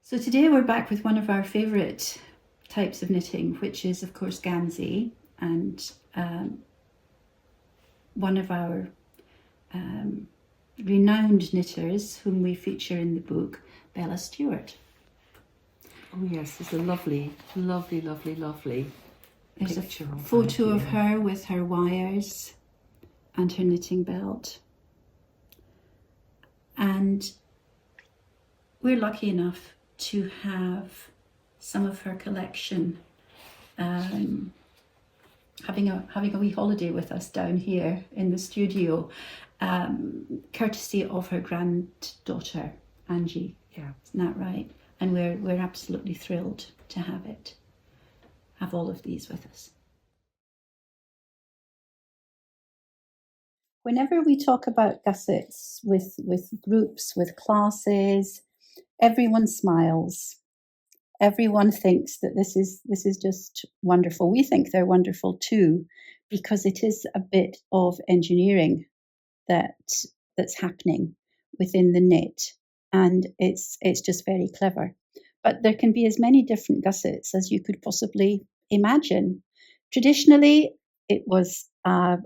So today we're back with one of our favourite types of knitting, which is of course Gansey, and one of our renowned knitters whom we feature in the book, Bella Stewart. Oh yes, it's a lovely, lovely, lovely, lovely There's picture a photo of her with her wires and her knitting belt. And we're lucky enough to have some of her collection having a wee holiday with us down here in the studio, courtesy of her granddaughter Angie. Yeah, isn't that right? And we're absolutely thrilled to have all of these with us. Whenever we talk about gussets with groups, with classes, everyone smiles. Everyone thinks that this is just wonderful. We think they're wonderful too, because it is a bit of engineering that's happening within the knit, and it's just very clever. But there can be as many different gussets as you could possibly imagine. Traditionally, it was a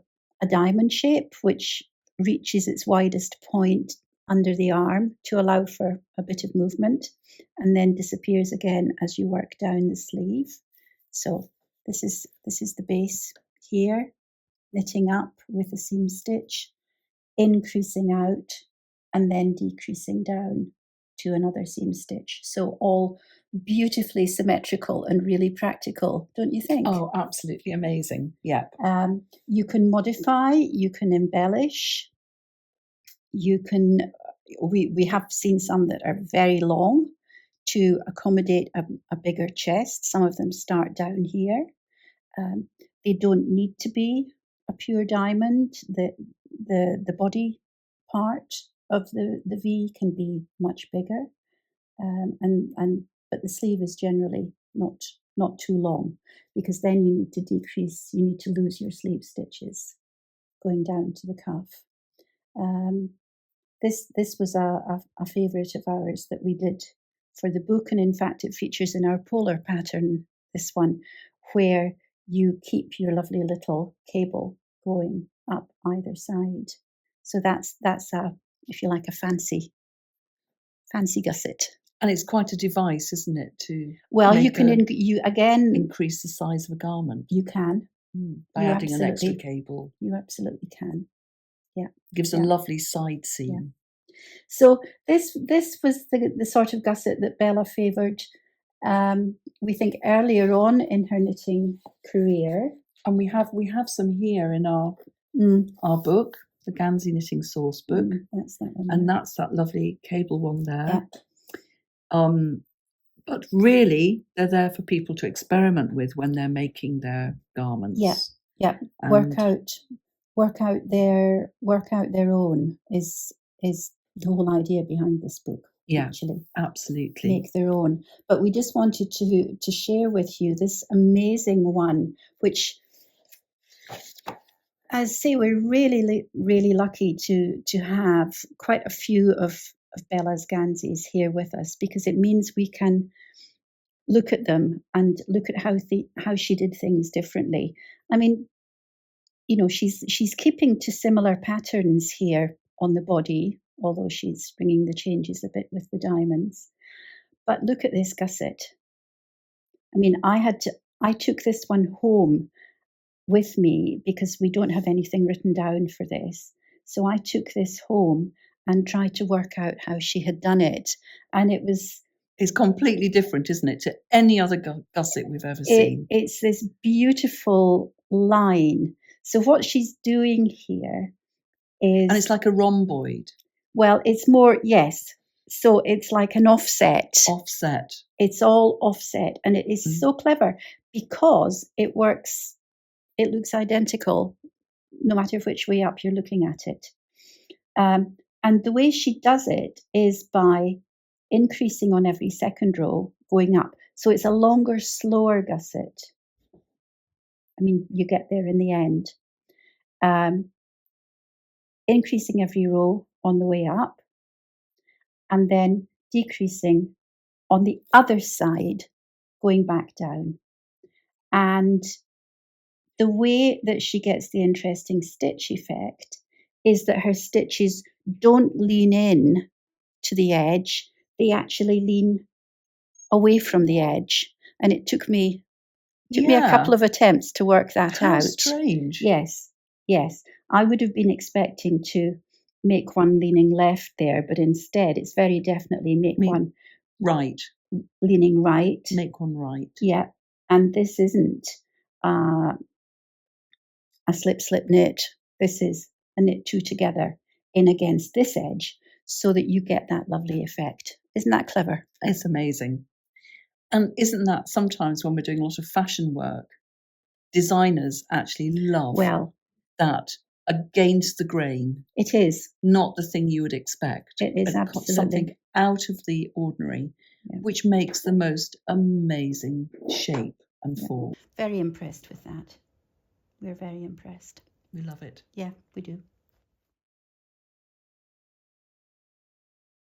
diamond shape, which reaches its widest point under the arm to allow for a bit of movement, and then disappears again as you work down the sleeve. So this is the base here, knitting up with a seam stitch, increasing out, and then decreasing down to another seam stitch. So all beautifully symmetrical and really practical, don't you think? Oh, absolutely amazing. Yeah. You can modify, you can embellish, you can, we have seen some that are very long to accommodate a bigger chest. Some of them start down here. They don't need to be a pure diamond. The body part of the V can be much bigger, but the sleeve is generally not too long, because then you need to decrease. You need to lose your sleeve stitches going down to the cuff. This was a favourite of ours that we did for the book, and in fact it features in our polar pattern, this one, where you keep your lovely little cable going up either side. So that's a, if you like, a fancy gusset. And it's quite a device, isn't it? You can increase the size of a garment. You can by adding an extra cable. You absolutely can. Yeah, gives a lovely side seam. Yeah. So this was the sort of gusset that Bella favoured. We think earlier on in her knitting career, and we have some here in our book, the Gansey Knitting Sourcebook. That's that one, and that's that lovely cable one there. Yeah. But really, they're there for people to experiment with when they're making their garments. Yeah. Work out their own is the whole idea behind this book. Yeah, actually, absolutely. Make their own. But we just wanted to share with you this amazing one, which, as I say, we're really, really lucky to have quite a few of Bella's Ganseys here with us, because it means we can look at them and look at how she did things differently. I mean, you know, she's keeping to similar patterns here on the body, although she's bringing the changes a bit with the diamonds. But look at this gusset. I mean, I took this one home with me because we don't have anything written down for this. So I took this home and tried to work out how she had done it. And it's completely different, isn't it, to any other gusset we've ever seen. It's this beautiful line. So what she's doing here is... And it's like a rhomboid. Well, it's more, yes. So it's like an offset. Offset. It's all offset. And it is so clever because it works, it looks identical no matter which way up you're looking at it. And the way she does it is by increasing on every second row, going up. So it's a longer, slower gusset. I mean, you get there in the end. Increasing every row on the way up, and then decreasing on the other side, going back down. And the way that she gets the interesting stitch effect is that her stitches don't lean in to the edge, they actually lean away from the edge. And it took me a couple of attempts to work that How out. Strange. Yes. I would have been expecting to make one leaning left there, but instead it's very definitely one right. Leaning right. Make one right. Yeah. And this isn't a slip knit. This is a knit two together in against this edge so that you get that lovely effect. Isn't that clever? It's amazing. And isn't that sometimes when we're doing a lot of fashion work, designers actually love that against the grain. It is. Not the thing you would expect. It is absolutely. Something out of the ordinary, which makes the most amazing shape and form. Very impressed with that. We're very impressed. We love it. Yeah, we do.